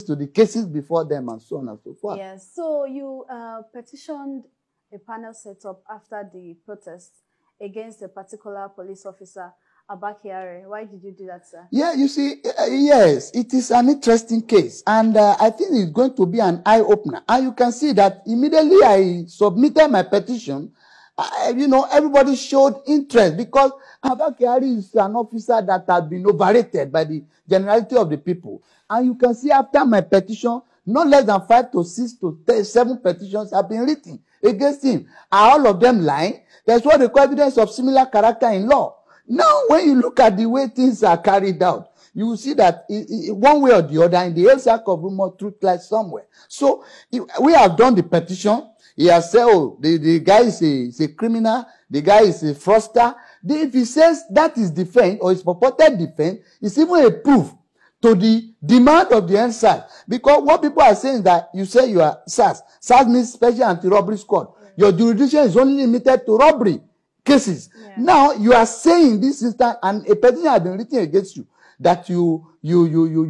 to the cases before them and so on and so forth. Yes. So you petitioned a panel set up after the protest against a particular police officer, Abba Kyari. Why did you do that, sir? Yeah, you see, yes, it is an interesting case. And I think it's going to be an eye-opener. And you can see that immediately I submitted my petition, you know, everybody showed interest because Abba Kyari is an officer that has been overrated by the generality of the people. And you can see after my petition, not less than 5 to 6 to 7 petitions have been written against him. Are all of them lying? There's what they call evidence of similar character in law. Now, when you look at the way things are carried out, you will see that one way or the other, in the sack of rumor, truth lies somewhere. So, we have done the petition. He has said, oh, the guy is a criminal, the guy is a fraudster. If he says that is defense, or is purported defense, it's even a proof to the demand of the NSAS. Because what people are saying is that you say you are SAS. SAS means Special Anti-Robbery Squad. Your jurisdiction is only limited to robbery cases. Yeah. Now, you are saying this instance, and a petition has been written against you, that you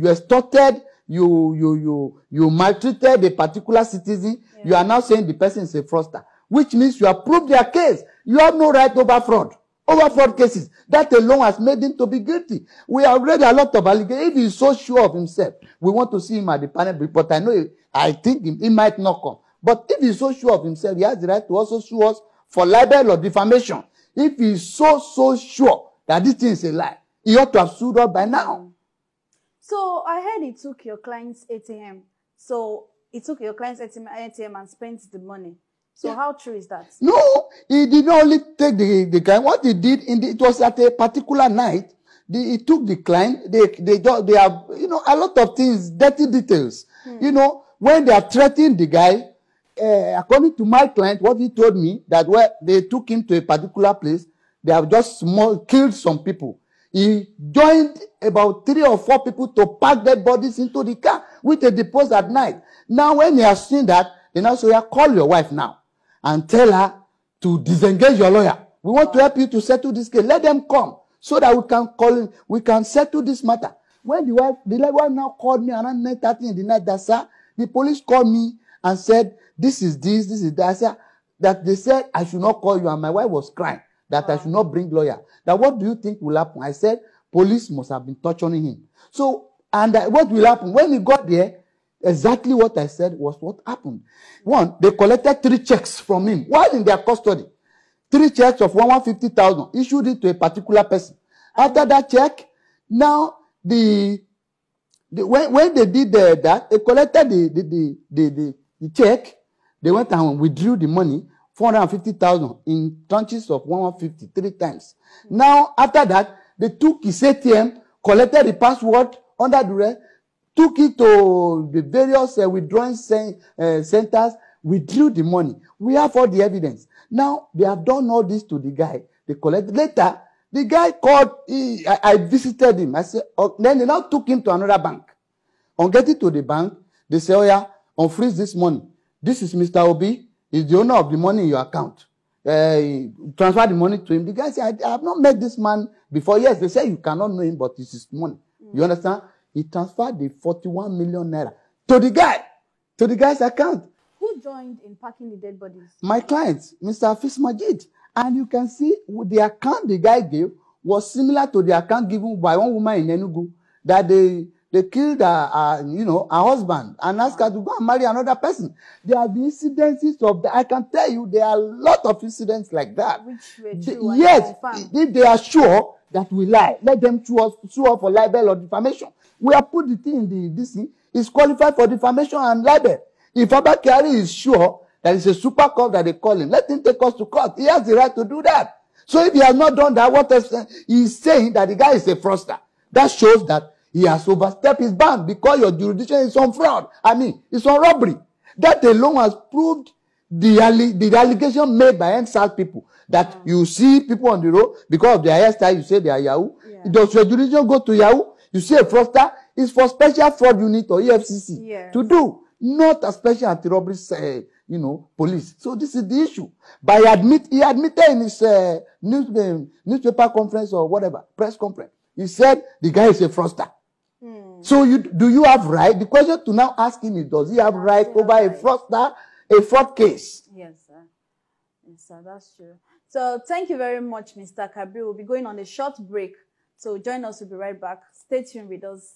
extorted, you maltreated a particular citizen. Yeah. You are now saying the person is a fraudster, which means you have proved their case. You have no right over fraud. Over fraud cases. That alone has made him to be guilty. We have read a lot of allegations. If he is so sure of himself, we want to see him at the panel, but I think he might not come. But if he is so sure of himself, he has the right to also sue us for libel or defamation. If he is so sure that this thing is a lie, he ought to have sued us by now. So I heard he took your client's ATM. So he took your client's ATM and spent the money. So how true is that? No, he did not only take the client. What he did, it was at a particular night. He took the client. They have, you know, a lot of things, dirty details. You know, when they are threatening the guy, according to my client, what he told me, that where they took him to a particular place, they have just killed some people. He joined about 3 or 4 people to pack dead bodies into the car, which they deposed at night. Now, when he has seen that, they now say, call your wife now and tell her to disengage your lawyer. We want to help you to settle this case. Let them come so that we can settle this matter. When the wife now called me around 9:30 in the night, that sir, the police called me and said, this is that. I said, that they said I should not call you, and my wife was crying that I should not bring lawyer. That what do you think will happen? I said, police must have been torturing him. So, and what will happen? When he got there, exactly what I said was what happened. One, they collected 3 checks from him while in their custody. 3 checks of 150,000 issued it to a particular person. After that check, now when they did that, they collected the check. They went and withdrew the money, 450,000 in tranches of 150 3 times. Now after that, they took his ATM, collected the password under duress, took it to the various withdrawing centers, withdrew the money. We have all the evidence. Now, they have done all this to the guy. They collected. Later, the guy called, I visited him. I said, then they now took him to another bank. On getting to the bank, they say, oh yeah, unfreeze this money. This is Mr. Obi. He's the owner of the money in your account. Transfer the money to him. The guy said, I have not met this man before. Yes, they say you cannot know him, but it's his money. You understand? He transferred the 41 million naira to the guy's account. Who joined in packing the dead bodies? My client, Mr. Afis Majid. And you can see the account the guy gave was similar to the account given by one woman in Enugu, that they killed her husband and asked her to go and marry another person. There are the incidences of that. I can tell you there are a lot of incidents like that. Which were true. Yes, if they are sure that we lie, let them sue us for libel or defamation. We have put the thing in this thing. Is qualified for defamation and libel. If Abba Kyari is sure that it's a super cop that they call him, let him take us to court. He has the right to do that. So if he has not done that, what else? He is saying that the guy is a fraudster. That shows that he has overstepped his bound because your jurisdiction is on fraud. I mean, it's on robbery. That alone has proved the allegation made by NSAS people that you see people on the road because of their hairstyle, you say they are Yahoo. Yeah. Does your jurisdiction go to Yahoo? You see a fraudster, it's for special fraud unit or EFCC to do, not a special anti-robbery, police. So this is the issue. He admitted in his newspaper conference or whatever, press conference. He said the guy is a fraudster. So do you have right? The question to now ask him is, does he have right over a fraud case? Yes, sir. Yes, sir, that's true. So thank you very much, Mr. Kabir. We'll be going on a short break. So join us. We'll be right back. Stay tuned with us.